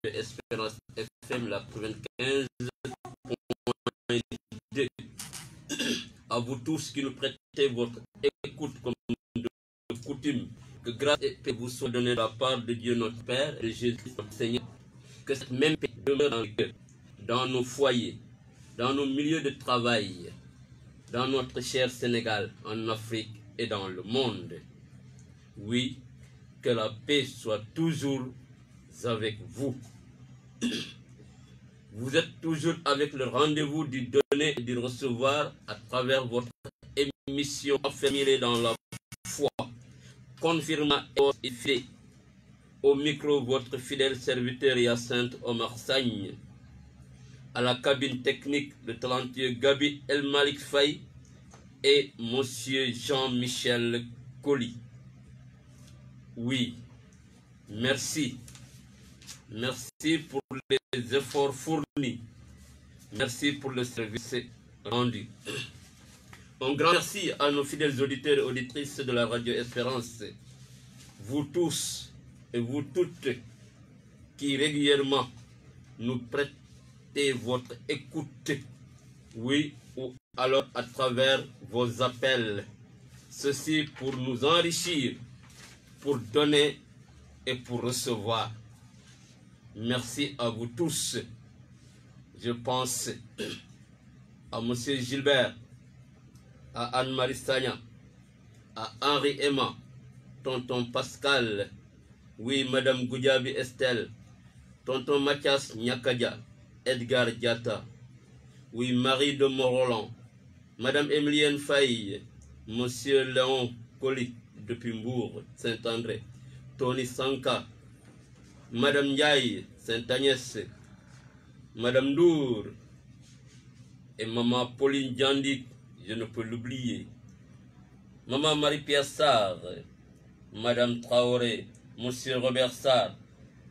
Espérance FM, la 95.2. À vous tous qui nous prêtez votre écoute comme de coutume, que grâce et paix vous soient données de la part de Dieu notre Père et de Jésus notre Seigneur. Que cette même paix demeure dans nos cœurs, dans nos foyers, dans nos milieux de travail, dans notre cher Sénégal, en Afrique et dans le monde. Oui, que la paix soit toujours avec vous. Vous êtes toujours avec le rendez-vous du donner et du recevoir à travers votre émission Affermir dans la foi, confirmant et fait au micro votre fidèle serviteur Hyacinthe Omar Sagne, à la cabine technique le talentueux Gabi El Malik Faye et Monsieur Jean-Michel Colli. Oui, merci. Merci pour les efforts fournis. Merci pour le service rendu. Un grand merci à nos fidèles auditeurs et auditrices de la Radio Espérance. Vous tous et vous toutes qui régulièrement nous prêtez votre écoute. Oui, ou alors à travers vos appels. Ceci pour nous enrichir, pour donner et pour recevoir. Merci à vous tous. Je pense à M. Gilbert, à Anne-Marie Sagna, à Henri Emma, Tonton Pascal, oui, Madame Goudiabi Estelle, Tonton Mathias Nyakadia, Edgar Diata, oui, Marie de Morolan, Madame Emilienne Faye, Monsieur Léon Colli depuis Mbourg, Saint-André, Tony Sanka, Madame Ndiaye, Saint-Agnès, Madame Dour et Maman Pauline Diandik, je ne peux l'oublier. Maman Marie-Pierre Sarr, Madame Traoré, Monsieur Robert Sarr,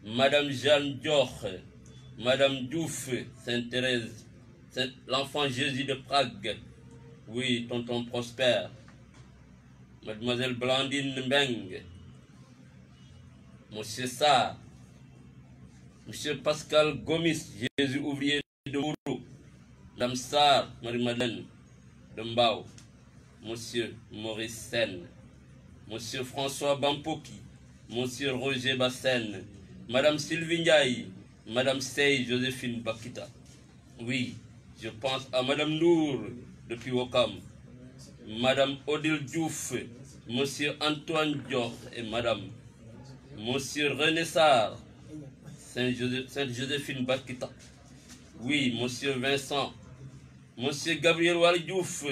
Madame Jeanne Dior, Madame Diouf, Sainte-Thérèse, l'enfant Jésus de Prague, oui, Tonton Prosper, Mademoiselle Blandine Mbeng, Monsieur Sarr, Monsieur Pascal Gomis, Jésus ouvrier de Mourou, Madame Sarr, Marie-Madeleine de Mbao, Monsieur Maurice Sen, Monsieur François Bampoki, Monsieur Roger Bassen, Madame Sylvie Ndiaye, Madame Sey Joséphine Bakita. Oui, je pense à Madame Nour depuis Wakam, Madame Odile Diouf, Monsieur Antoine Dior et Madame, Monsieur René Sarr, Sainte-Joséphine Bakita. Oui, Monsieur Vincent, Monsieur Gabriel Walidiouf,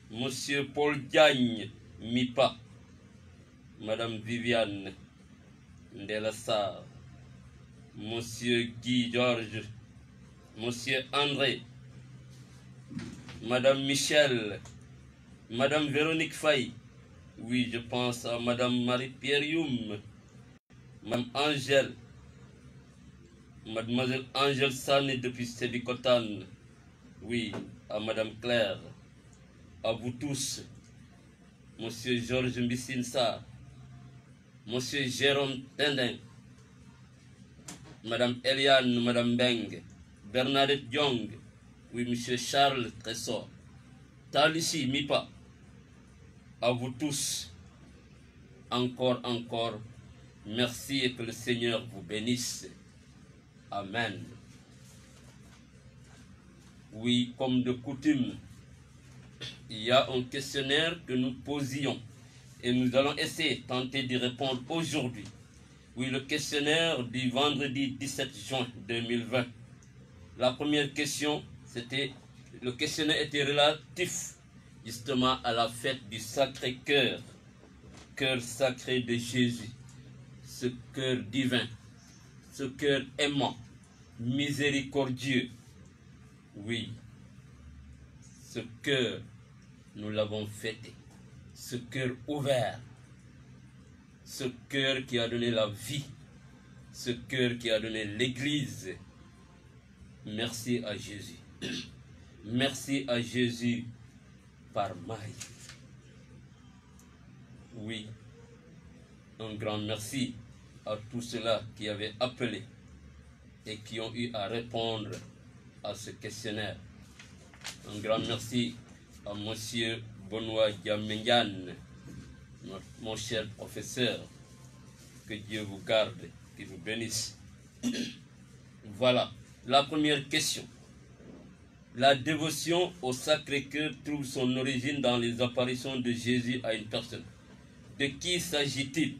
Monsieur Paul Diagne, Mipa, Madame Viviane Ndela Sarr, Monsieur Guy Georges, Monsieur André, Madame Michel, Madame Véronique Faye. Oui, je pense à Madame Marie-Pierre Youm, Madame Angèle, Mademoiselle Angèle Sané depuis Sébikotane. Oui, à Madame Claire, à vous tous, Monsieur Georges Mbissinsa, Monsieur Jérôme Tendin, Madame Eliane, Madame Beng, Bernadette Diong, oui, Monsieur Charles Tressor, Talissi Mipa, à vous tous, encore, merci et que le Seigneur vous bénisse. Amen. Oui, comme de coutume, il y a un questionnaire que nous posions et nous allons essayer, tenter d'y répondre aujourd'hui. Oui, le questionnaire du vendredi 17 juin 2020. La première question, le questionnaire était relatif justement à la fête du Sacré-Cœur, cœur sacré de Jésus, ce cœur divin, ce cœur aimant, miséricordieux. Oui, ce cœur, nous l'avons fêté, ce cœur ouvert, ce cœur qui a donné la vie, ce cœur qui a donné l'Église. Merci à Jésus. Merci à Jésus par Marie. Oui, un grand merci à tous ceux-là qui avaient appelé et qui ont eu à répondre à ce questionnaire. Un grand merci à monsieur Benoît Diamengan, mon cher professeur. Que Dieu vous garde, qu'il vous bénisse. Voilà, la première question. La dévotion au Sacré-Cœur trouve son origine dans les apparitions de Jésus à une personne. De qui s'agit-il?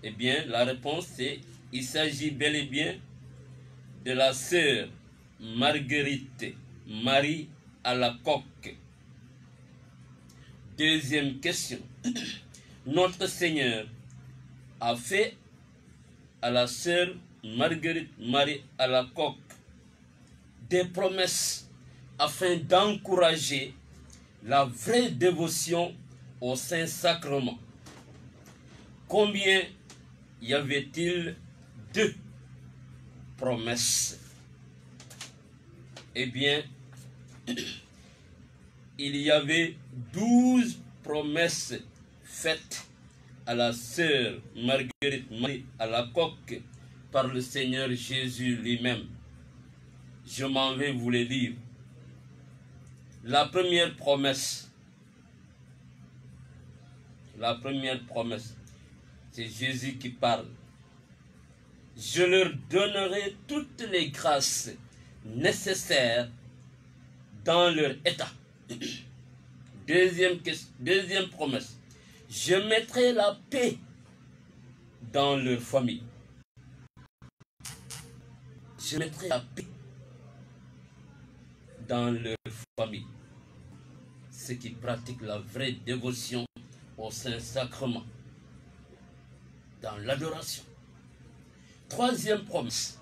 Eh bien, la réponse c'est, il s'agit bel et bien de la sœur Marguerite Marie Alacoque. Deuxième question. Notre Seigneur a fait à la sœur Marguerite Marie Alacoque des promesses afin d'encourager la vraie dévotion au Saint-Sacrement. Combien y avait-il de promesses? Eh bien, il y avait 12 promesses faites à la sœur Marguerite Marie Alacoque par le Seigneur Jésus lui-même. Je m'en vais vous les lire. La première promesse, c'est Jésus qui parle. Je leur donnerai toutes les grâces nécessaires dans leur état. Deuxième promesse, je mettrai la paix dans leur famille. Je mettrai la paix dans leur famille. Ceux qui pratiquent la vraie dévotion au Saint-Sacrement, dans l'adoration. Troisième promesse,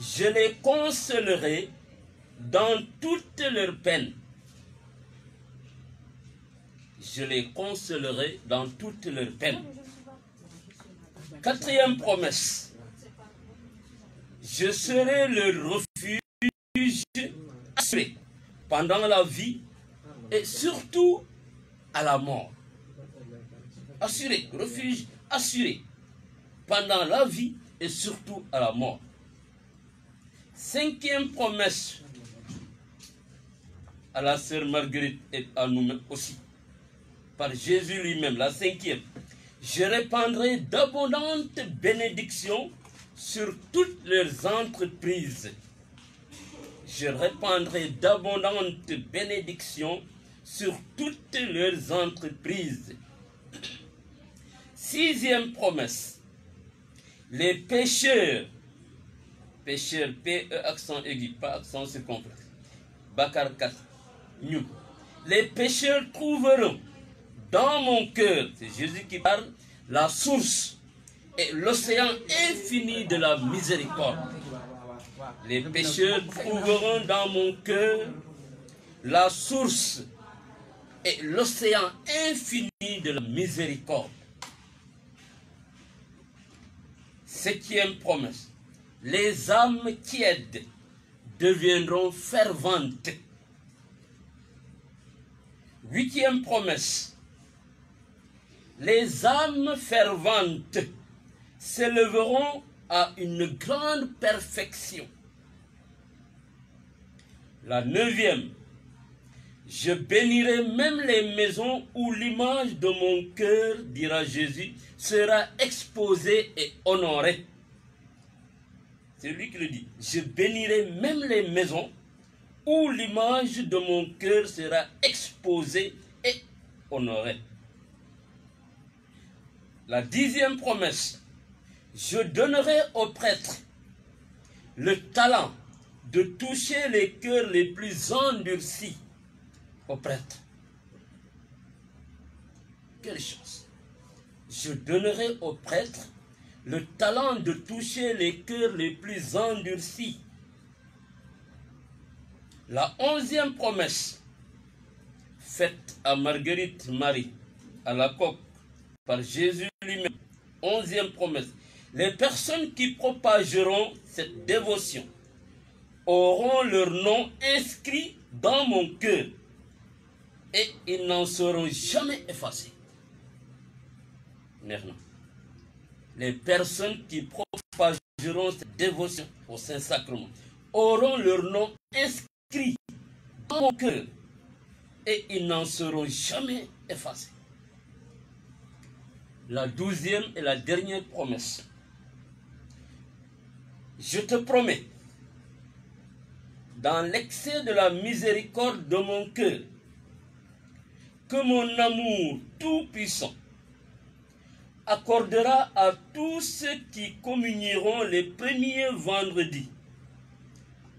je les consolerai dans toutes leurs peines. Je les consolerai dans toutes leurs peines. Quatrième promesse, je serai leur refuge assuré pendant la vie et surtout à la mort. Assuré, refuge assuré pendant la vie et surtout à la mort. Cinquième promesse à la sœur Marguerite et à nous-mêmes aussi, par Jésus lui-même, la cinquième. Je répandrai d'abondantes bénédictions sur toutes leurs entreprises. Je répandrai d'abondantes bénédictions sur toutes leurs entreprises. Sixième promesse. Les pécheurs, P-E accent aigu, pas accent circonflexe, Bakar 4, nous. Les pécheurs trouveront dans mon cœur, c'est Jésus qui parle, la source et l'océan infini de la miséricorde. Les pécheurs trouveront dans mon cœur la source et l'océan infini de la miséricorde. Septième promesse. Les âmes tièdes deviendront ferventes. Huitième promesse. Les âmes ferventes s'élèveront à une grande perfection. La neuvième. Je bénirai même les maisons où l'image de mon cœur, dira Jésus, sera exposée et honorée. C'est lui qui le dit. Je bénirai même les maisons où l'image de mon cœur sera exposée et honorée. La dixième promesse. Je donnerai aux prêtres le talent de toucher les cœurs les plus endurcis. Aux prêtres. Quelle chance. Je donnerai aux prêtres le talent de toucher les cœurs les plus endurcis. La onzième promesse faite à Marguerite Marie Alacoque par Jésus lui-même. Onzième promesse. Les personnes qui propageront cette dévotion auront leur nom inscrit dans mon cœur et ils n'en seront jamais effacés. Maintenant, les personnes qui propageront cette dévotion au Saint-Sacrement auront leur nom inscrit dans mon cœur et ils n'en seront jamais effacés. La 12e et la dernière promesse. Je te promets, dans l'excès de la miséricorde de mon cœur, que mon amour tout-puissant accordera à tous ceux qui communieront les premiers vendredis.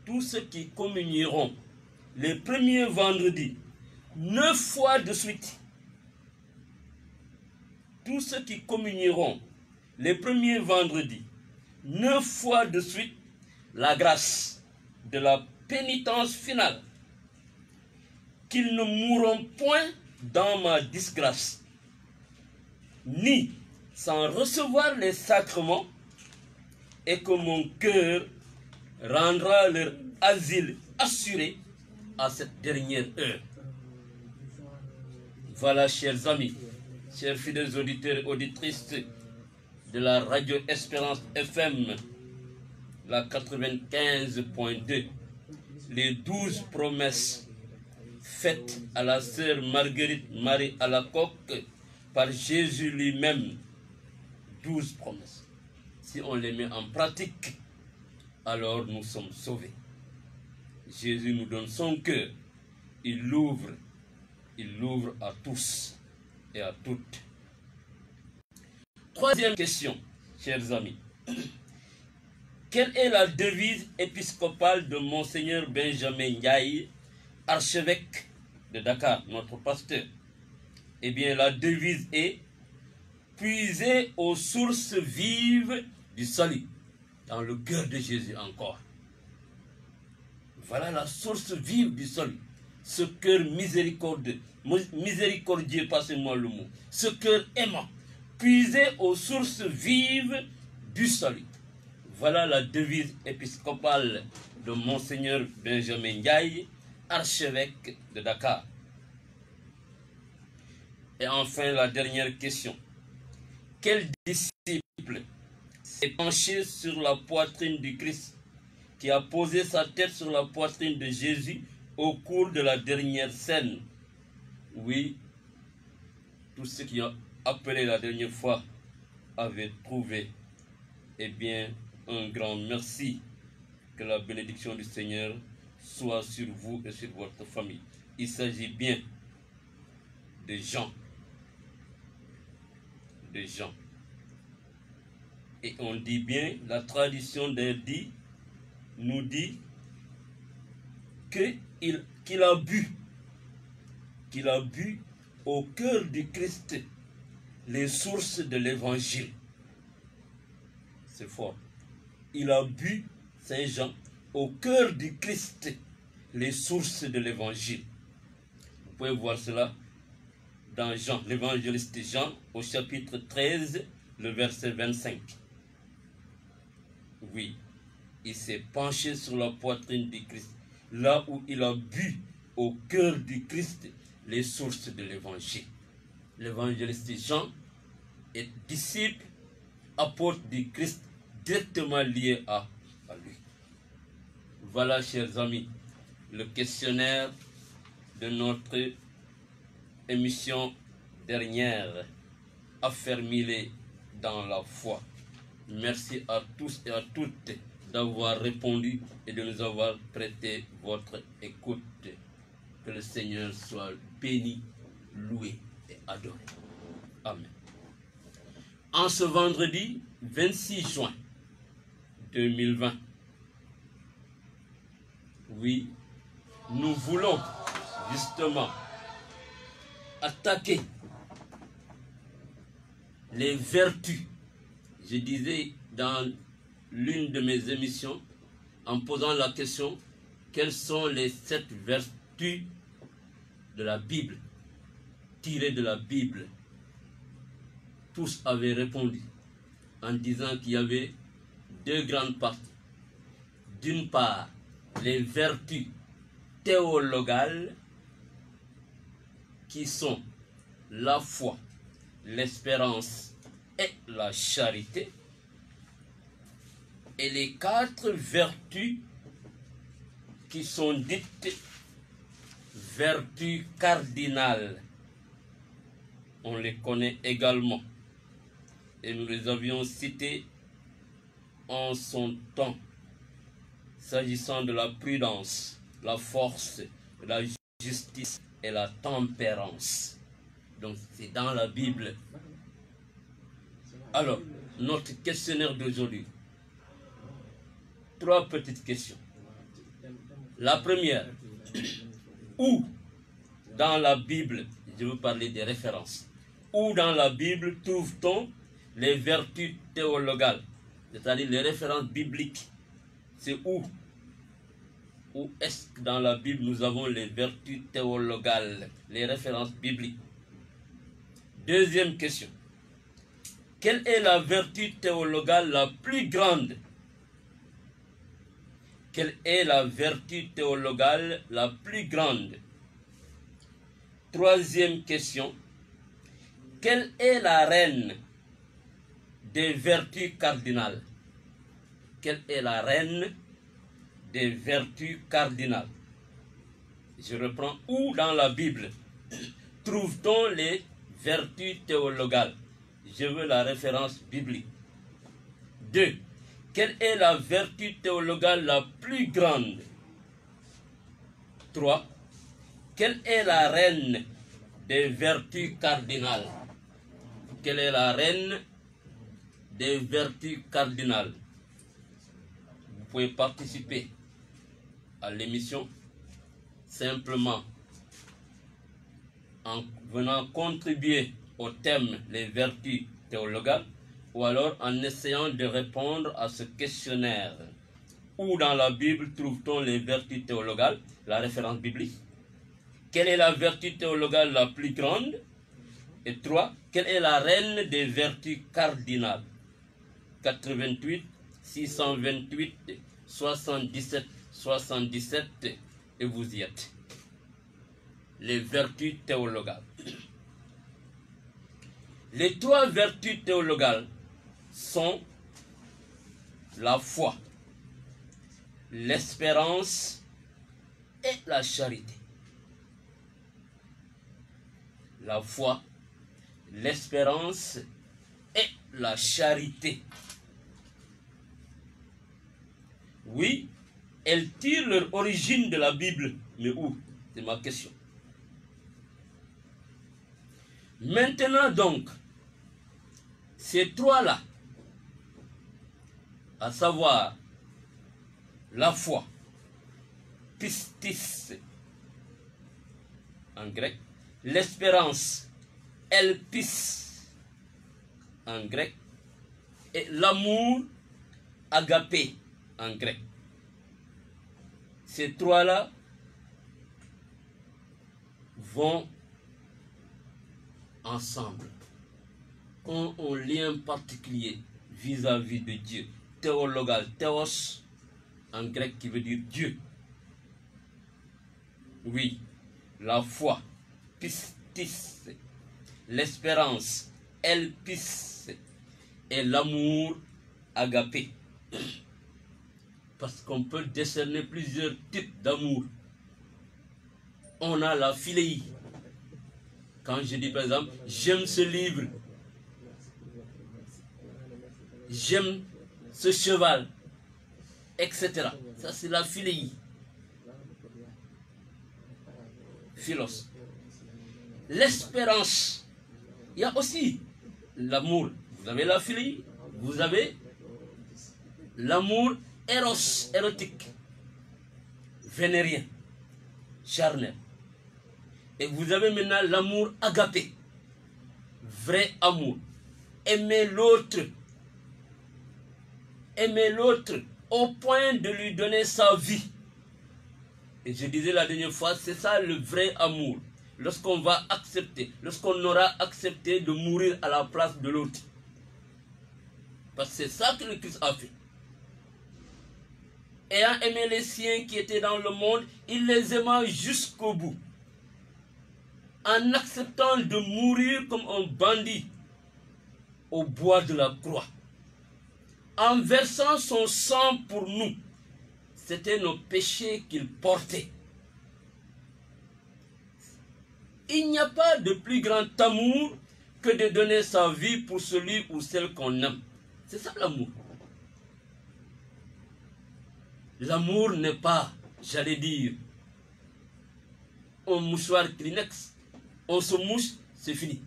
Tous ceux qui communieront les premiers vendredis, 9 fois de suite. Tous ceux qui communieront les premiers vendredis, 9 fois de suite, la grâce de la pénitence finale, qu'ils ne mourront point dans ma disgrâce, ni sans recevoir les sacrements, et que mon cœur rendra leur asile assuré à cette dernière heure. Voilà, chers amis, chers fidèles auditeurs et auditrices de la radio Espérance FM, la 95.2, les 12 promesses faites à la sœur Marguerite Marie Alacoque par Jésus lui-même. 12 promesses. Si on les met en pratique, alors nous sommes sauvés. Jésus nous donne son cœur. Il l'ouvre à tous et à toutes. Troisième question, chers amis. Quelle est la devise épiscopale de Monseigneur Benjamin Ndiaye, archevêque de Dakar, notre pasteur? Eh bien, la devise est « Puiser aux sources vives du salut », dans le cœur de Jésus encore. Voilà la source vive du salut. Ce cœur miséricordieux, passez-moi le mot. Ce cœur aimant. Puiser aux sources vives du salut. Voilà la devise épiscopale de Monseigneur Benjamin Ndiaye, archevêque de Dakar. Et enfin, la dernière question. Quel disciple s'est penché sur la poitrine du Christ, qui a posé sa tête sur la poitrine de Jésus au cours de la dernière scène? Oui, tous ceux qui ont appelé la dernière fois avaient trouvé. Eh bien, un grand merci. Que la bénédiction du Seigneur soit sur vous et sur votre famille. Il s'agit bien de Jean. Et on dit bien, la tradition nous dit qu'il a bu au cœur du Christ les sources de l'évangile. C'est fort. Il a bu, Saint Jean, au cœur du Christ les sources de l'évangile. Vous pouvez voir cela dans Jean, l'évangéliste Jean, au chapitre 13, le verset 25. Oui, il s'est penché sur la poitrine du Christ, là où il a bu au cœur du Christ les sources de l'évangile. L'évangéliste Jean est disciple, apôtre du Christ, directement lié à lui. Voilà, chers amis, le questionnaire de notre émission dernière, affermis-les dans la foi. Merci à tous et à toutes d'avoir répondu et de nous avoir prêté votre écoute. Que le Seigneur soit béni, loué et adoré. Amen. En ce vendredi 26 juin 2020, oui, nous voulons justement attaquer les vertus. Je disais dans l'une de mes émissions, en posant la question, quelles sont les 7 vertus de la Bible, tirées de la Bible? Tous avaient répondu en disant qu'il y avait 2 grandes parties. D'une part, les vertus théologales, qui sont la foi, l'espérance et la charité. Et les 4 vertus qui sont dites vertus cardinales, on les connaît également. Et nous les avions citées en son temps, s'agissant de la prudence, la force, la justice et la tempérance. Donc c'est dans la Bible. Alors, notre questionnaire d'aujourd'hui. 3 petites questions. La première, où dans la Bible, je veux parler des références, où dans la Bible trouve-t-on les vertus théologales, c'est-à-dire les références bibliques? C'est où? Où est-ce que dans la Bible nous avons les vertus théologales, les références bibliques? Deuxième question. Quelle est la vertu théologale la plus grande? Quelle est la vertu théologale la plus grande? Troisième question. Quelle est la reine des vertus cardinales? Quelle est la reine des vertus cardinales? Je reprends. Où dans la Bible trouve-t-on les vertus théologales? Je veux la référence biblique. 2. Quelle est la vertu théologale la plus grande? 3. Quelle est la reine des vertus cardinales? Quelle est la reine des vertus cardinales? Vous pouvez participer à l'émission simplement en venant contribuer au thème les vertus théologales, ou alors en essayant de répondre à ce questionnaire. Où dans la Bible trouve-t-on les vertus théologales? La référence biblique. Quelle est la vertu théologale la plus grande? Et 3. Quelle est la reine des vertus cardinales? 88 628 77 77 et vous y êtes. Les vertus théologales. Les 3 vertus théologales sont la foi, l'espérance et la charité. La foi, l'espérance et la charité. Oui, elles tirent leur origine de la Bible. Mais où? C'est ma question. Maintenant donc, ces 3-là, à savoir la foi, pistis en grec, l'espérance, elpis en grec, et l'amour, agapé en grec. Ces 3-là vont ensemble, ont un lien particulier vis-à-vis de Dieu. Théologal, théos en grec qui veut dire Dieu. Oui, la foi, pistis, l'espérance, elpis, et l'amour, agapé. Parce qu'on peut décerner plusieurs types d'amour. On a la philéie. Quand je dis par exemple, j'aime ce livre, j'aime ce cheval, etc. Ça c'est la philéie. Philos. L'espérance. Il y a aussi l'amour. Vous avez la philéie, vous avez l'amour éros, érotique, vénérien, charnel. Et vous avez maintenant l'amour agapé, vrai amour. Aimer l'autre au point de lui donner sa vie. Et je disais la dernière fois, c'est ça le vrai amour. Lorsqu'on va accepter, lorsqu'on aura accepté de mourir à la place de l'autre. Parce que c'est ça que le Christ a fait. Ayant aimé les siens qui étaient dans le monde, il les aima jusqu'au bout. En acceptant de mourir comme un bandit au bois de la croix. En versant son sang pour nous, c'était nos péchés qu'il portait. Il n'y a pas de plus grand amour que de donner sa vie pour celui ou celle qu'on aime. C'est ça l'amour. L'amour n'est pas, j'allais dire, un mouchoir Kleenex. On se mouche, c'est fini.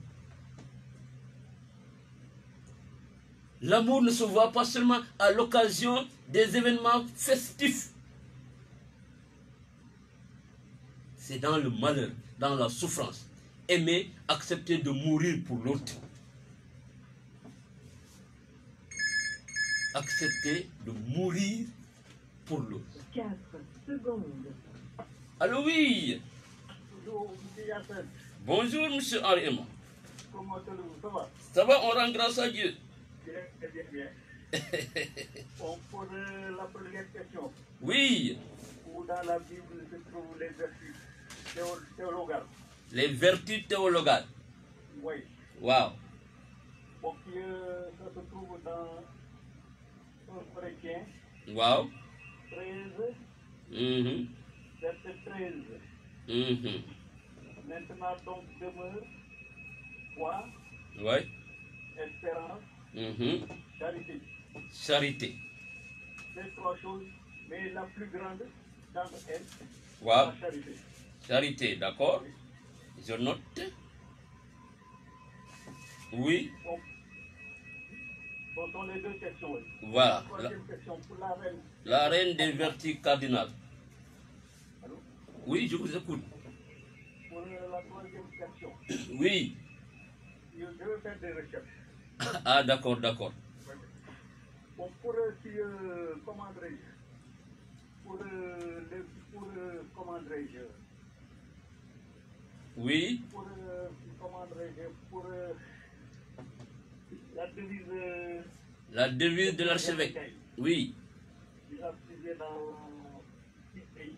L'amour ne se voit pas seulement à l'occasion des événements festifs. C'est dans le malheur, dans la souffrance. Aimer, accepter de mourir pour l'autre. Accepter de mourir pour l'autre. 4 secondes. Allô, oui. Bonjour, M. Yassine. Bonjour, M. Henri Emma. Comment allez-vous? Ça va? Ça va, on rend grâce à Dieu. Bien. On pose la première question. Oui, Où dans la Bible se trouvent les vertus théologales? les vertus théologales. Oui. Waouh. Donc, ça se trouve dans 1 Chrétien Waouh. 13, Mhm. verset 13. Mhm. Maintenant, donc, demeure foi, Ouais. espérance, Mhm. charité. Charité. Ces trois choses, mais la plus grande d'entre elles, Waouh. la charité. Charité, d'accord. Je note. Oui, Donc, ce sont les deux questions. Oui. voilà. La troisième question pour la reine. La reine des vertus cardinales. Allô? Oui, je vous écoute. Pour la troisième question, Oui. je vais faire des recherches. Ah, d'accord, d'accord. Bon, pour comment dirais-je, comment dirais-je, Oui, comment dirais-je, pour la devise. la devise de l'archevêque. Oui, Il a puisé dans 6 pays,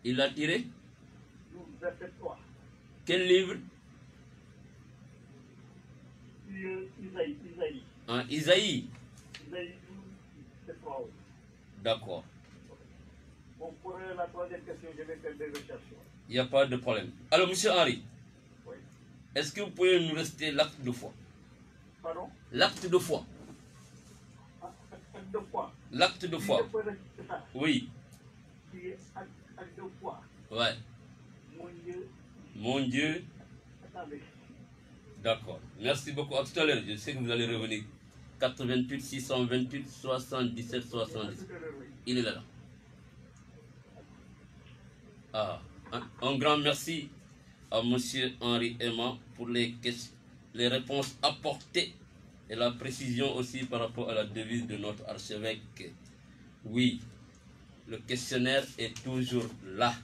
il a tiré. 12 verset 3. Quel livre? Isaïe. En Isaïe. Isaïe 12 verset 3. Oui. D'accord. Bon, pour la troisième question, je vais faire des recherches. Il n'y a pas de problème. Alors, monsieur Henri, Oui. est-ce que vous pouvez nous rester l'acte de foi? Pardon? L'acte de foi. Acte de foi. L'acte de foi. Si je peux rester ça, Oui. qui est acte de foi. Ouais. Mon Dieu, Mon Dieu. attendez. D'accord. Merci beaucoup. À tout à l'heure. Je sais que vous allez revenir. 88 628 77 70. Il est là. Ah, un grand merci à monsieur Henri Emma pour les réponses apportées et la précision aussi par rapport à la devise de notre archevêque. Oui, le questionnaire est toujours là.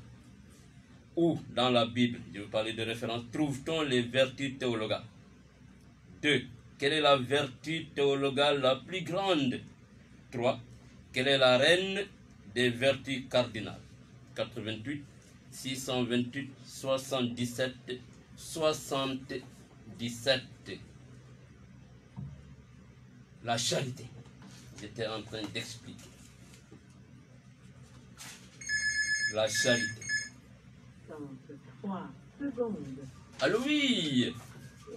Où dans la Bible, je vais parler de référence, trouve-t-on les vertus théologales? 2. Quelle est la vertu théologale la plus grande? 3. Quelle est la reine des vertus cardinales? 88 628 77 77. La charité. J'étais en train d'expliquer. La charité. 3 secondes. Allô, oui.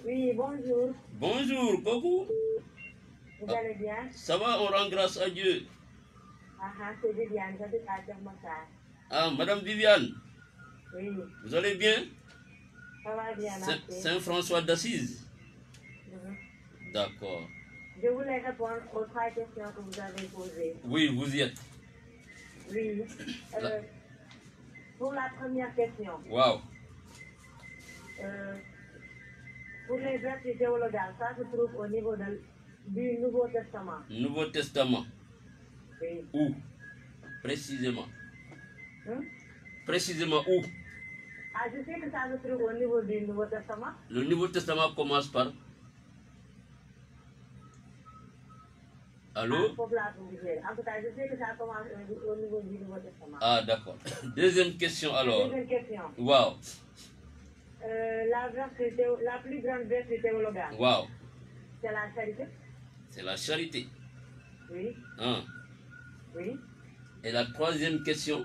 Oui, bonjour. Bonjour, coucou. Vous allez bien? Ça va, on rend grâce à Dieu. C'est Viviane, j'habite à Djermassar. Ah, Madame Viviane, Oui, vous allez bien? ça va bien, merci. Saint-François d'Assise. Mhm. D'accord. Je voulais répondre aux 3 questions que vous avez posées. Oui, vous y êtes. Oui. Pour la première question, Waouh. pour les vertus théologales, ça se trouve au niveau du Nouveau Testament. Nouveau Testament. Oui. Où? Précisément. Hein? Précisément où? Ah, je sais que ça se trouve au niveau du Nouveau Testament. Le Nouveau Testament commence par... Allô? Ah, faut que la trouver. En tout cas, je sais que ça commence au niveau du Nouveau Testament. Ah, d'accord. Deuxième question alors. Deuxième question. Waouh. La plus grande vertu théologale, Waouh. c'est la charité. C'est la charité. Oui. Hein. Oui. Et la troisième question.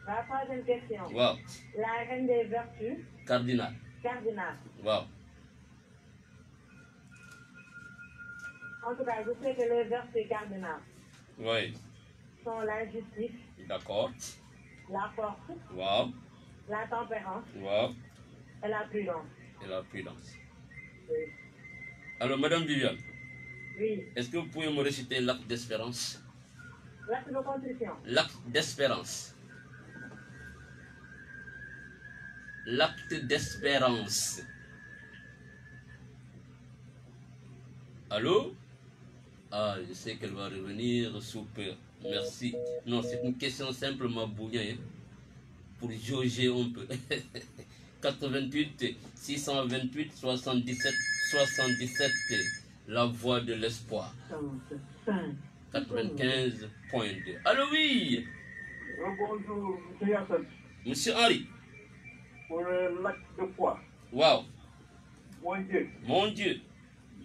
La troisième question. Wow. La reine des vertus Cardinal. cardinales. Wow. En tout cas, je sais que les vertus cardinales Oui. sont la justice, D'accord. la force, Wow. la tempérance Wow. et la prudence. Et la prudence. Oui. Alors, Madame Viviane, Oui. est-ce que vous pouvez me réciter l'acte d'espérance? L'acte de contrition. L'acte d'espérance. L'acte d'espérance. Allô? Ah, je sais qu'elle va revenir sous peu. Merci. Non, c'est une question simplement bouillée, hein, pour jauger un peu. 88 628 77 77, la voix de l'espoir. 95.2. Allô, oui. Bonjour, M. Yassan. Monsieur Henri. Pour l'acte de foi, Wow. mon Dieu, Mon Dieu.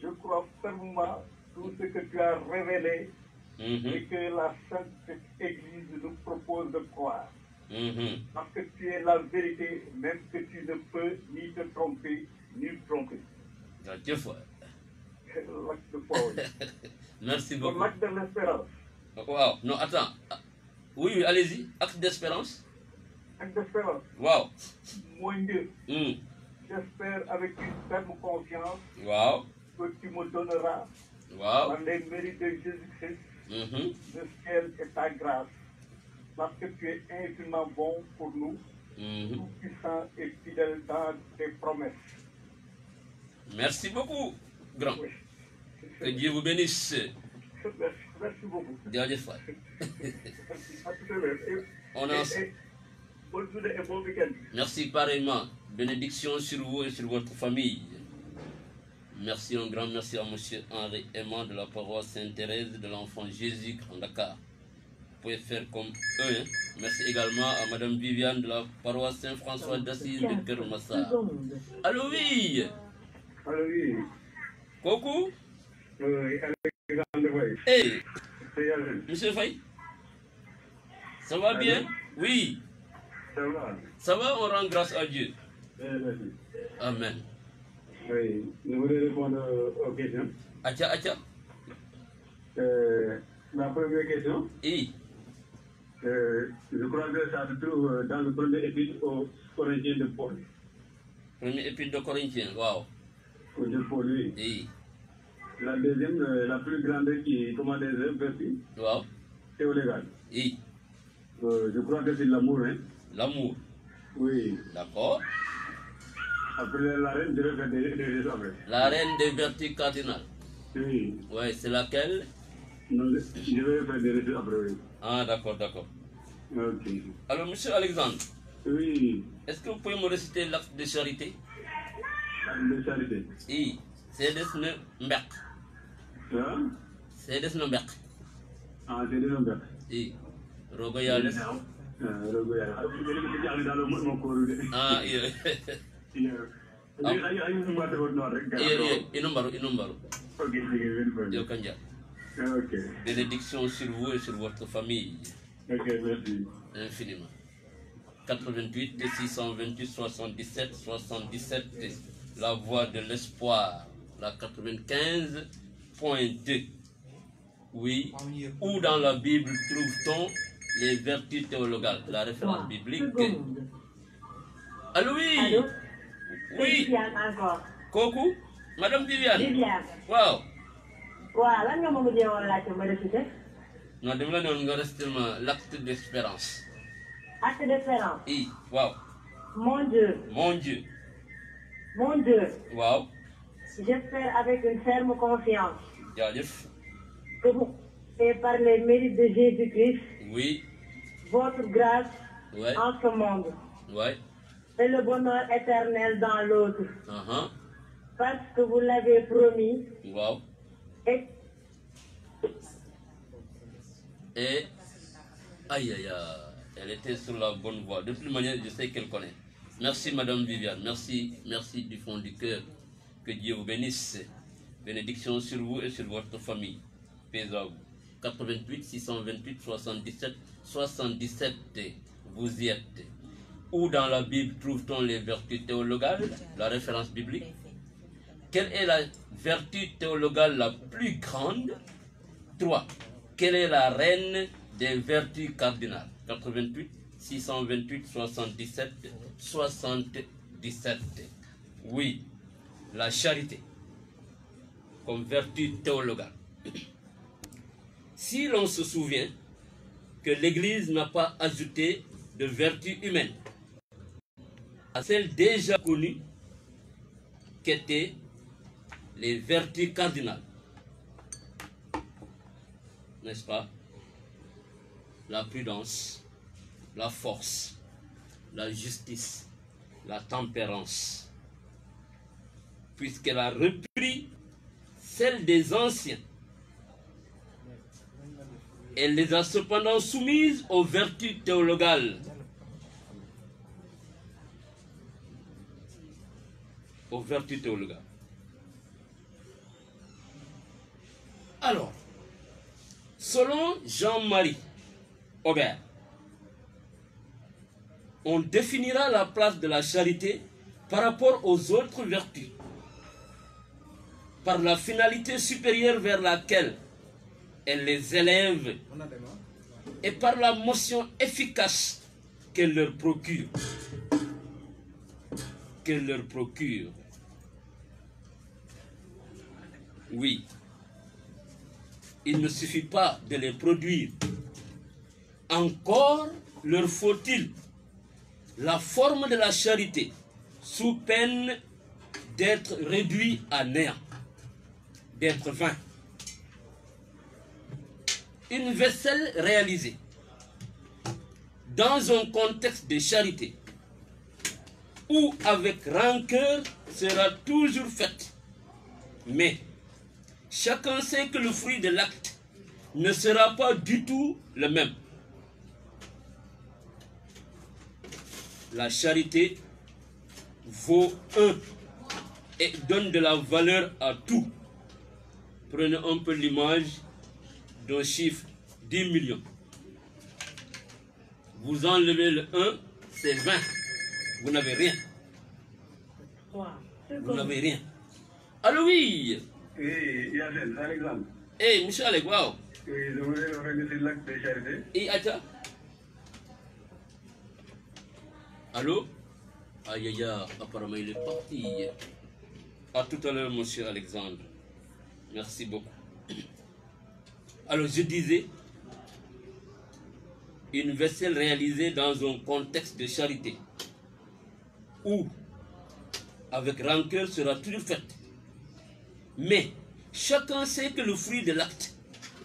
je crois fermement tout ce que tu as révélé Mhm, et que la Sainte Église nous propose de croire. mhm. Parce que tu es la vérité, même que tu ne peux ni te tromper, ni tromper. Dieu foi. L'acte de foi, oui. Merci Pour beaucoup. l'acte de l'espérance. Wow. Non, attends. Oui, oui, allez-y. Acte d'espérance. Acte d'espérance, Wow. mon Dieu, Hmm. j'espère avec une ferme confiance Wow. que tu me donneras, Wow. par les mérites de Jésus-Christ, Mhm, le ciel et ta grâce. Parce que tu es infiniment bon pour nous, mhm. tout puissant et fidèle dans tes promesses. Merci beaucoup, grand. Oui. Que Dieu vous bénisse. Merci beaucoup. Dernière fois. À tout à l'heure. On a... Bonne journée et bon week-end. Merci pareillement. Bénédiction sur vous et sur votre famille. Merci, un grand merci à monsieur Henri Aimant de la paroisse Sainte-Thérèse de l'Enfant Jésus en Dakar. Vous pouvez faire comme eux. Hein. Merci également à madame Viviane de la paroisse Saint-François d'Assise de Kermassa. Allô, oui. Allô, oui. Coucou. Oui, Alexandre Faye. Hey, C'est Yacine. monsieur Faye. Ça va bien? Allô? Oui. Ça va? Ça va, on rend grâce à Dieu. Merci. Amen. Oui, je voulais répondre aux questions. Acha, acha. La première question, Oui. je crois que ça se trouve dans le premier épître aux Corinthiens de Paul. Premier épître de Corinthiens, wow. De Paul, oui. Oui. La deuxième, la plus grande qui commande les vertus, Wow. théolégale. Oui. Je crois que c'est l'amour, hein. L'amour. Oui. D'accord. Après la reine, je vais faire des après. La reine des vertus cardinales. Oui. Ouais, c'est laquelle? Non, je vais faire des récits après, oui. Ah, d'accord, d'accord. Ok. Alors, monsieur Alexandre, Oui. est-ce que vous pouvez me réciter l'acte de charité? De charité. Oui. C'est des mbek. Hein? C'est des mbek. Ah, c'est des nombres. Oui. Rogo yàlla. Ah, iya. Inumbaru. Yo kanja. Ok. Bénédiction sur vous et sur votre famille. Ok, merci. Infiniment. 88 628 77 77, la voix de l'espoir, la 95.2. Oui, où dans la Bible trouve-t-on les vertus théologales, la référence biblique? Allô, oui. Allô? Oui. Viviane encore. Coucou, madame Viviane. Viviane. Waaw. Waaw, lan nga ma mujjee woon laajte ma récité? Non, dama la noonu nga resté ma l'acte d'espérance. Acte d'espérance. Oui, waaw. Mon Dieu, Mon Dieu. mon Dieu, Waaw. j'espère avec une ferme confiance Jaajëf. que vous, et par les mérites de Jésus-Christ, Oui. votre grâce Ouais. en ce monde Ouais. et le bonheur éternel dans l'autre, parce que vous l'avez promis Waaw. et Aïe, aïe, aïe, elle était sur la bonne voie. De toute manière, je sais qu'elle connaît. Merci, madame Viviane. Merci, merci du fond du cœur. Que Dieu vous bénisse. Bénédiction sur vous et sur votre famille. Paix à vous. 88 628 77 77. Vous y êtes. Où dans la Bible trouve-t-on les vertus théologales? La référence biblique. Quelle est la vertu théologale la plus grande? 3. Quelle est la reine des vertus cardinales? 88 628 77 77. Oui, la charité comme vertu théologale. Si l'on se souvient que l'Église n'a pas ajouté de vertu humaine à celles déjà connues qu'étaient les vertus cardinales, n'est-ce pas? La prudence, la force, la justice, la tempérance, puisqu'elle a repris celles des anciens. Elle les a cependant soumises aux vertus théologales. Aux vertus théologales. Alors, selon Jean-Marie Aubert, on définira la place de la charité par rapport aux autres vertus, par la finalité supérieure vers laquelle elle les élève et par la motion efficace qu'elle leur procure. Qu'elle leur procure. Oui, il ne suffit pas de les produire. Encore leur faut-il la forme de la charité sous peine d'être réduit à néant, d'être vain. Une vaisselle réalisée dans un contexte de charité ou avec rancœur sera toujours faite. Mais chacun sait que le fruit de l'acte ne sera pas du tout le même. La charité vaut un et donne de la valeur à tout. Prenez un peu l'image d'un chiffre 10 millions. Vous enlevez le 1, c'est 20. Vous n'avez rien. Vous n'avez rien. Allô, oui. Oui, Yacine, un exemple. Eh, monsieur Alec, wow. Oui, je voulais organiser l'acte de charité. Et Acha. Allô? Aïe, aïe, aïe, apparemment il est parti. À tout à l'heure, monsieur Alexandre. Merci beaucoup. Alors, je disais, une vaisselle réalisée dans un contexte de charité, où, avec rancœur, sera toujours faite. Mais, chacun sait que le fruit de l'acte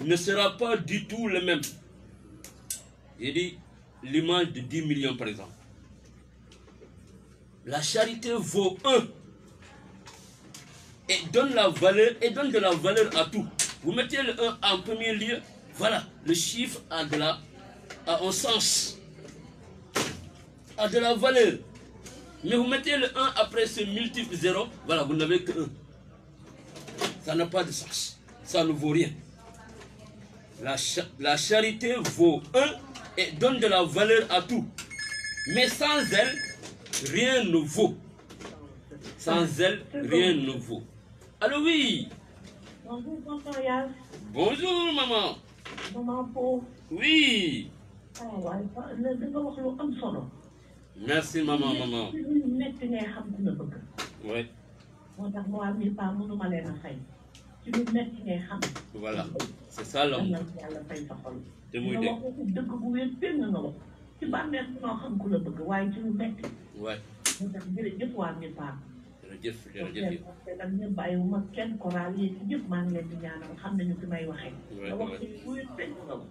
ne sera pas du tout le même. Il dit, l'image de 10 millions, par exemple. La charité vaut un et donne la valeur et donne de la valeur à tout. Vous mettez le 1 en premier lieu, voilà, le chiffre a un sens, a de la valeur. Mais vous mettez le 1 après ce multiple 0, voilà, vous n'avez que 1. Ça n'a pas de sens, ça ne vaut rien. La charité vaut 1 et donne de la valeur à tout. Mais sans elle, rien ne vaut. Sans elle, rien ne vaut. Allô, oui. Bonjour, tonton Yas. Bonjour, maman. Maman Po. Oui. Ah waaye da nga wax lu am solo. Merci, maman, maman. ci lu nekk ngay xam ku la bëgg. Oui. moo tax moi mii pas mënuma leen a fay. ci lu nekk ngay xam. Voilà. C'est ça l'homme. yàlla fay sa xol. te muy nga wax dëgg bu wér péng nga wax. ci bànneex noo xam ku la bëgg waaye ci lu nekk. Ouais. moo tax jërëjëf waa mii pas. jërëjëf jërëjëf. parce que bàyyiwuma kenn koraal yi ci yëpp maa ngi leen di ñaanal xam nañu fi may waxee. nga wax ci bu wér péng nga wax.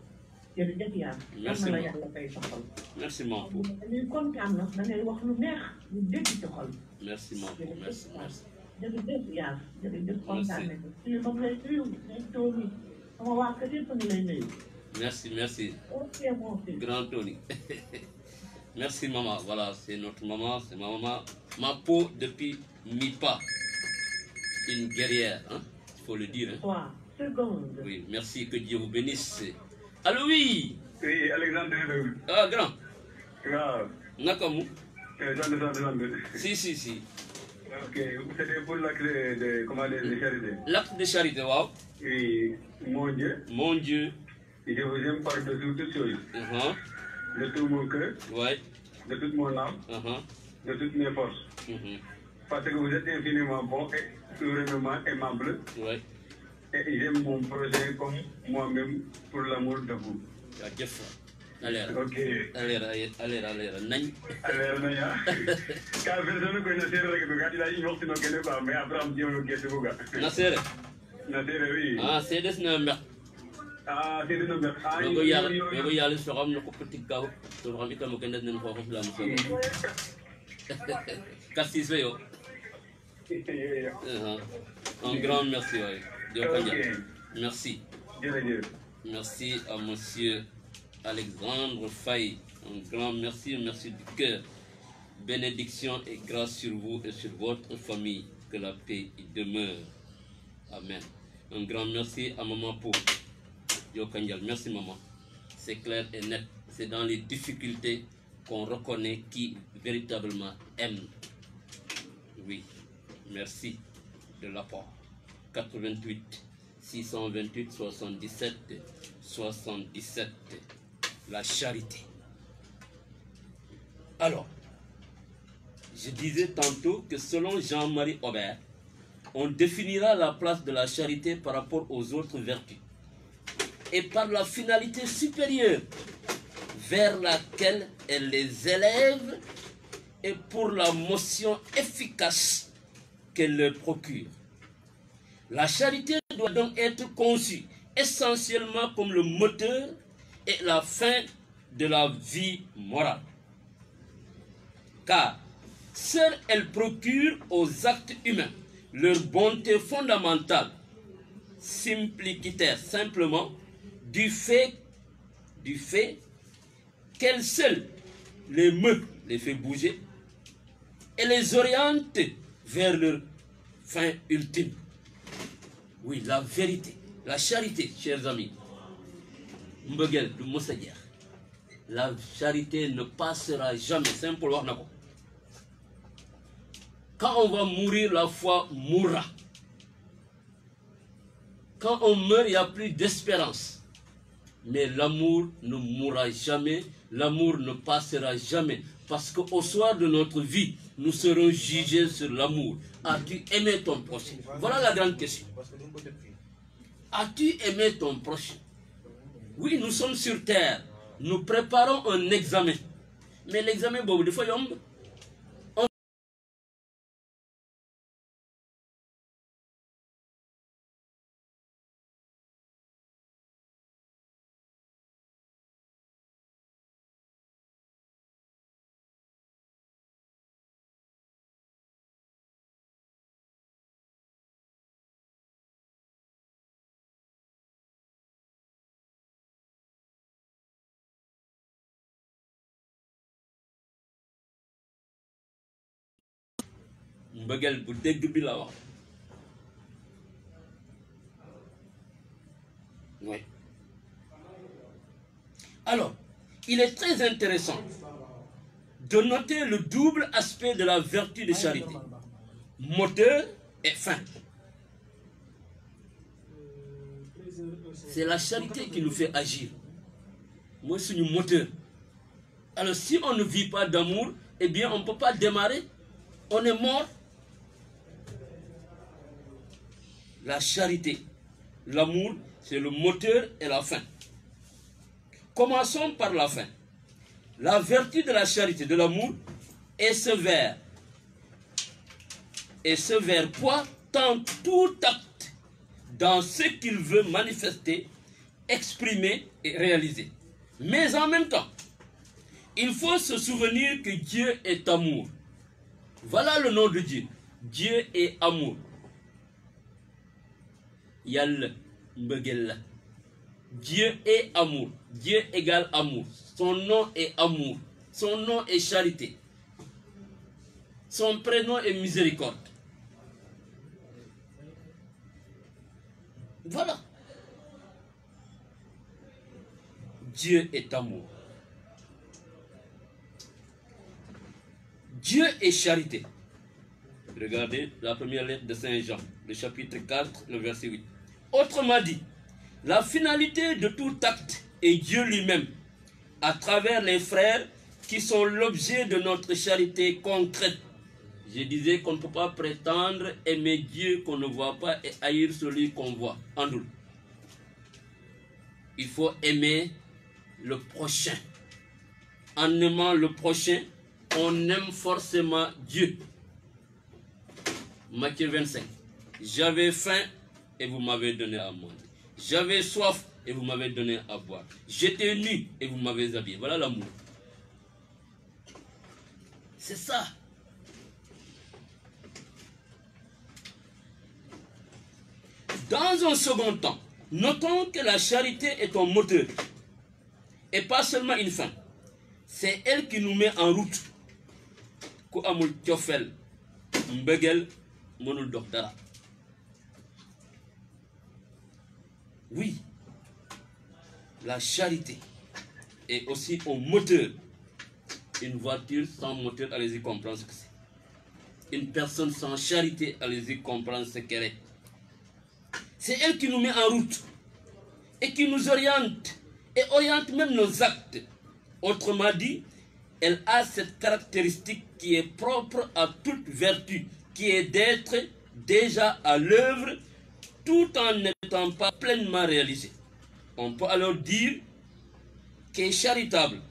jërëjëf yaa. merci la yàlla fay sa xol. merci Mampo. dañuy kontaan na da ngay wax lu neex lu dégg ci xol. merci Mampo merci merci. jërëjëf yaa jërëjëf kontaan nañu. fii moom lay nuyu nañ toog nii sama waa kër yëpp ngi lay nuyu. merci merci. ok mon fils. Grand Tony. Merci maman, voilà, c'est notre maman, c'est ma maman. Ma peau depuis mi-pas, une guerrière. Hein? faut le dire. Hein. 3 secondes. Oui, merci, que Dieu vous bénisse. Allô, oui. Oui, Alexandre. Ah, grand. Waaw. Nakamu. Si. Si. Ok, c'était pour l'acte de charité. L'acte de charité, wow. Oui, mon Dieu, je vous aime par-dessus toutes choses. De tout mon cœur, Ouais. de toute mon âme, de toutes mes forces. Parce que vous êtes infiniment bon et vraiment aimable. Ouais. Et j'aime mon projet comme moi-même pour l'amour de vous. Allez. Ok. Allez. Nañ. Allez, Quand personne connaît le il a dit non, tu pas, mais après, on dit on le Nasere. Oui. Ah, c'est des numbers. Ah, c'est des numbers. Ah, il y a le soram no ko petit kaw to xam itam ko ndet nañ ko xam la mo Kassis yo. Un grand merci, Merci. Merci à monsieur Alexandre Faye. Un grand merci du cœur. Bénédiction et grâce sur vous et sur votre famille. Que la paix y demeure. Amen. Un grand merci à Maman Pou. Merci maman. C'est clair et net. C'est dans les difficultés qu'on reconnaît qui véritablement aime. Oui. Merci de l'apport. 88 628 77 77. La charité. Alors, je disais tantôt que selon Jean-Marie Aubert, on définira la place de la charité par rapport aux autres vertus et par la finalité supérieure vers laquelle elle les élève et pour la motion efficace qu'elle leur procure. La charité doit donc être conçue essentiellement comme le moteur et la fin de la vie morale. Car seule elle procure aux actes humains leur bonté fondamentale, simplicitaire simplement, du fait qu'elle seule les meut, les fait bouger et les oriente vers leur fin ultime. Oui, la vérité, la charité, chers amis. Mbegel du Mossayer. La charité ne passera jamais. Simple. Quand on va mourir, la foi mourra. Quand on meurt, il n'y a plus d'espérance. Mais l'amour ne mourra jamais. L'amour ne passera jamais. Parce qu'au soir de notre vie, nous serons jugés sur l'amour. As-tu aimé ton prochain? Voilà la grande question. As-tu aimé ton prochain? Oui, nous sommes sur terre. Nous préparons un examen. Mais l'examen, bon, des fois, Oui. Alors, il est très intéressant de noter le double aspect de la vertu de charité. Moteur et fin. C'est la charité qui nous fait agir. Moi, c'est un moteur. Alors, si on ne vit pas d'amour, eh bien, on ne peut pas démarrer. On est mort. La charité, l'amour, c'est le moteur et la fin. Commençons par la fin. La vertu de la charité, de l'amour, est ce vers. Et ce vers quoi tente tout acte dans ce qu'il veut manifester, exprimer et réaliser. Mais en même temps, il faut se souvenir que Dieu est amour. Voilà le nom de Dieu. Dieu est amour. Yal Mbegel. Dieu est amour. Dieu égale amour. Son nom est amour. Son nom est charité. Son prénom est miséricorde. Voilà. Dieu est amour. Dieu est charité. Regardez la première lettre de Saint Jean, le chapitre 4, le verset 8. Autrement dit, la finalité de tout acte est Dieu lui-même, à travers les frères qui sont l'objet de notre charité concrète. Je disais qu'on ne peut pas prétendre aimer Dieu qu'on ne voit pas et haïr celui qu'on voit. Andoul. Il faut aimer le prochain. En aimant le prochain, on aime forcément Dieu. Matthieu 25. J'avais faim et vous m'avez donné à manger. J'avais soif et vous m'avez donné à boire. J'étais nu et vous m'avez habillé. Voilà l'amour. C'est ça. Dans un second temps, notons que la charité est un moteur et pas seulement une fin. C'est elle qui nous met en route. Ku amul tiofel mbegel mënul dox dara. Oui, la charité est aussi un moteur. Une voiture sans moteur, allez-y comprendre ce que c'est. Une personne sans charité, allez-y comprendre ce qu'elle est. C'est elle qui nous met en route et qui nous oriente et oriente même nos actes. Autrement dit, elle a cette caractéristique qui est propre à toute vertu, qui est d'être déjà à l'œuvre tout en n'étant pas pleinement réalisée. On peut alors dire qu'est charitable.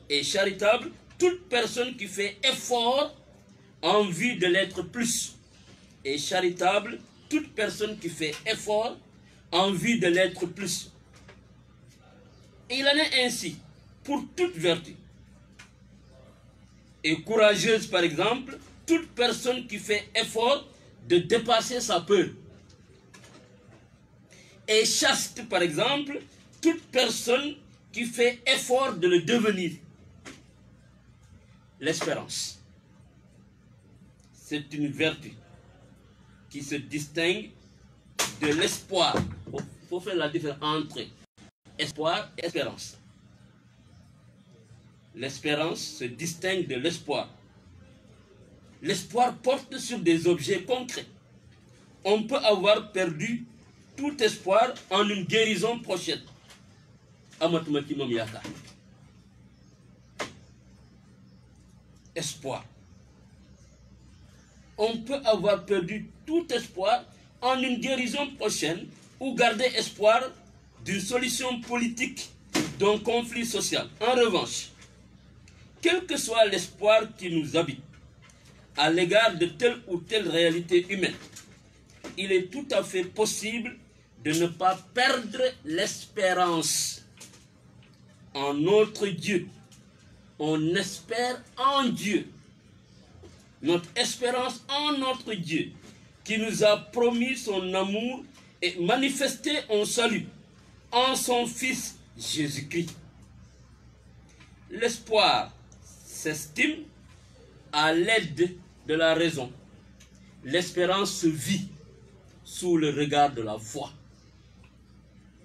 Et charitable, toute personne qui fait effort en vue de l'être plus. Et charitable, toute personne qui fait effort en vue de l'être plus. Et il en est ainsi pour toute vertu. Et courageuse, par exemple, toute personne qui fait effort de dépasser sa peur. Et chaste, par exemple, toute personne qui fait effort de le devenir. L'espérance, c'est une vertu qui se distingue de l'espoir. Il faut faire la différence entre espoir et espérance. L'espérance se distingue de l'espoir. L'espoir porte sur des objets concrets. On peut avoir perdu tout espoir en une guérison prochaine. Espoir. On peut avoir perdu tout espoir en une guérison prochaine ou garder espoir d'une solution politique d'un conflit social. En revanche, quel que soit l'espoir qui nous habite à l'égard de telle ou telle réalité humaine, il est tout à fait possible de ne pas perdre l'espérance en notre Dieu. On espère en Dieu. Notre espérance en notre Dieu, qui nous a promis son amour et manifesté un salut en son Fils Jésus-Christ. L'espoir s'estime à l'aide de la raison. L'espérance se vit sous le regard de la foi.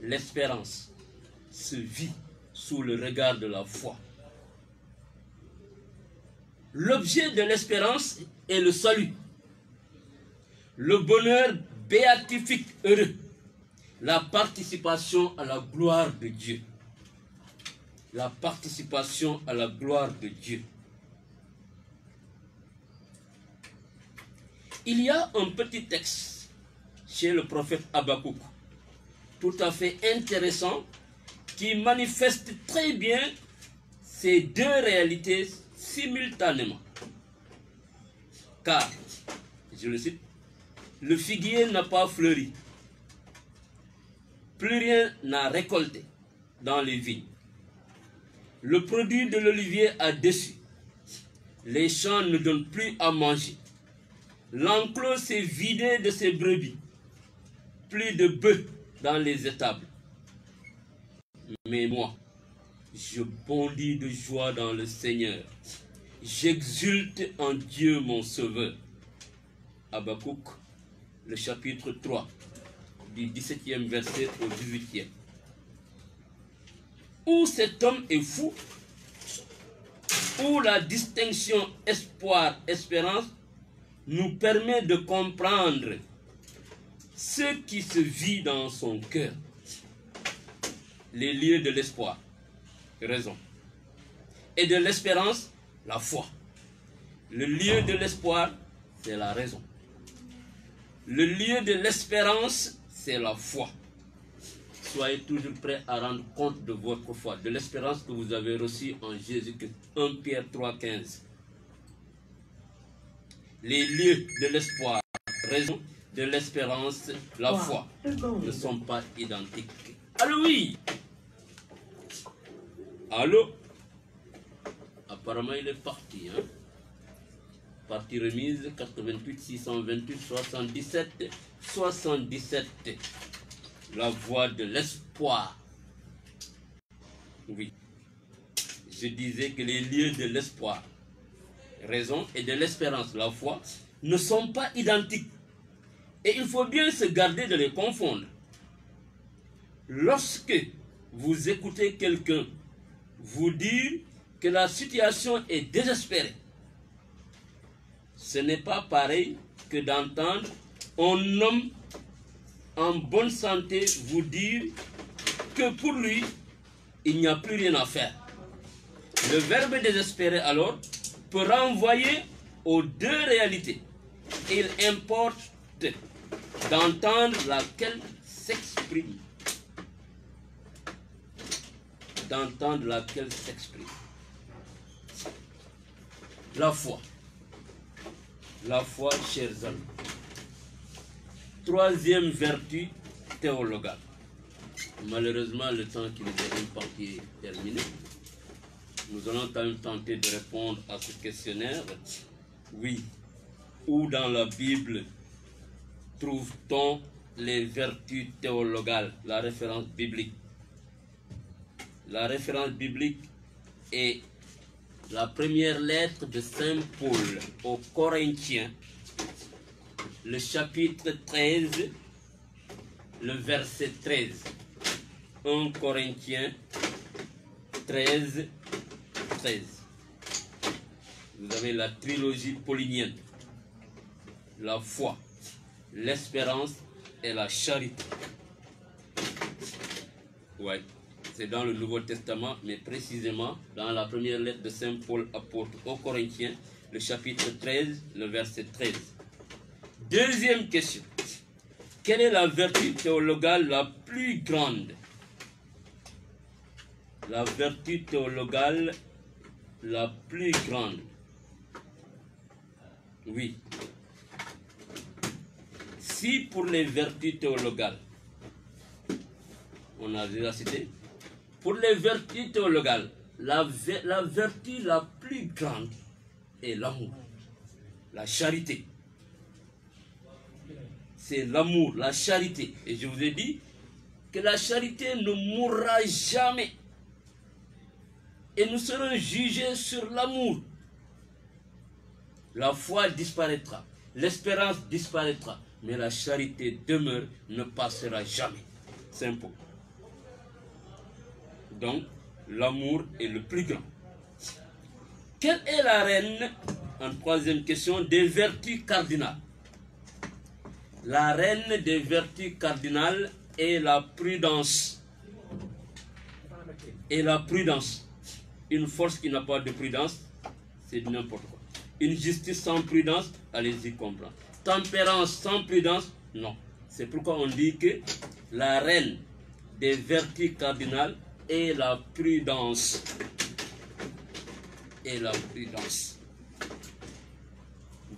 L'espérance se vit sous le regard de la foi. L'objet de l'espérance est le salut, le bonheur béatifique heureux, la participation à la gloire de Dieu. La participation à la gloire de Dieu. Il y a un petit texte chez le prophète Habakkuk, tout à fait intéressant, qui manifeste très bien ces deux réalités simultanément. Car, je le cite, le figuier n'a pas fleuri, plus rien n'a récolté dans les vignes. Le produit de l'olivier a déçu, les champs ne donnent plus à manger. L'enclos s'est vidé de ses brebis, plus de bœufs dans les étables. Mais moi, je bondis de joie dans le Seigneur. J'exulte en Dieu mon Sauveur. Habakkuk, le chapitre 3, du 17e verset au 18e. Ou cet homme est fou, ou la distinction espoir-espérance nous permet de comprendre ce qui se vit dans son cœur. Les lieux de l'espoir, raison, et de l'espérance, la foi. Le lieu de l'espoir, c'est la raison. Le lieu de l'espérance, c'est la foi. Soyez toujours prêts à rendre compte de votre foi, de l'espérance que vous avez reçue en Jésus-Christ. 1 Pierre 3,15. Les lieux de l'espoir, raison, de l'espérance, la foi, ne sont pas identiques. Allô, oui. Allô. Apparemment, il est parti. Hein? Partie remise 88 628 77 77. La voie de l'espoir. Oui. Je disais que les lieux de l'espoir, raison, et de l'espérance, la foi, ne sont pas identiques. Et il faut bien se garder de les confondre. Lorsque vous écoutez quelqu'un vous dire que la situation est désespérée, ce n'est pas pareil que d'entendre un homme en bonne santé vous dire que pour lui, il n'y a plus rien à faire. Le verbe désespérer alors peut renvoyer aux deux réalités. Il importe d'entendre laquelle s'exprime. D'entendre laquelle s'exprime. La foi. La foi, chers amis. Troisième vertu théologale. Malheureusement, le temps qui nous est imparti est terminé. Nous allons quand même tenter de répondre à ce questionnaire. Oui. Où dans la Bible trouve-t-on les vertus théologales? La référence biblique. La référence biblique est la première lettre de Saint Paul aux Corinthiens, le chapitre 13, le verset 13. 1 Corinthiens 13, 13. Vous avez la trilogie paulinienne, la foi, l'espérance et la charité. Ouais, c'est dans le Nouveau Testament, mais précisément dans la première lettre de Saint Paul apôtre aux Corinthiens, le chapitre 13, le verset 13. Deuxième question. Quelle est la vertu théologale la plus grande? La vertu théologale la plus grande. Oui. Si pour les vertus théologales, on a déjà cité, pour les vertus théologales, la vertu la plus grande est l'amour, la charité. C'est l'amour, la charité. Et je vous ai dit que la charité ne mourra jamais. Et nous serons jugés sur l'amour. La foi disparaîtra, l'espérance disparaîtra, mais la charité demeure, ne passera jamais. C'est un peu. Donc, l'amour est le plus grand. Quelle est la reine, en troisième question, des vertus cardinales? La reine des vertus cardinales est la prudence. Et la prudence. Une force qui n'a pas de prudence, c'est n'importe quoi. Une justice sans prudence, allez-y comprendre. Tempérance sans prudence, non. C'est pourquoi on dit que la reine des vertus cardinales est la prudence. Et la prudence.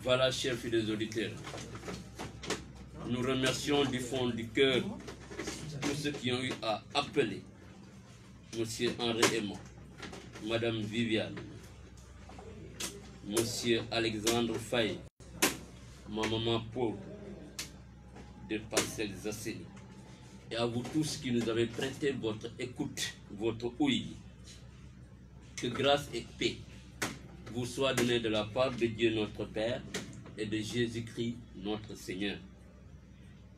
Voilà, chers fidèles auditeurs. Nous remercions du fond du cœur tous ceux qui ont eu à appeler M. Henri Aimant, Madame Viviane, M. Alexandre Faye, ma maman Paul, de Parcelles Zasseni. Et à vous tous qui nous avez prêté votre écoute, votre ouïe. Que grâce et paix vous soient données de la part de Dieu notre Père et de Jésus-Christ notre Seigneur.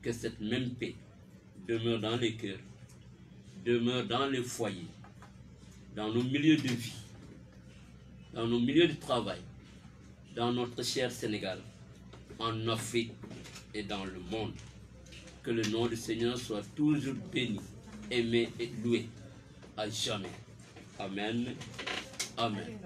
Que cette même paix demeure dans les cœurs, demeure dans les foyers, dans nos milieux de vie, dans nos milieux de travail, dans notre cher Sénégal, en Afrique et dans le monde. Que le nom du Seigneur soit toujours béni, aimé et loué à jamais. Amen. Amen.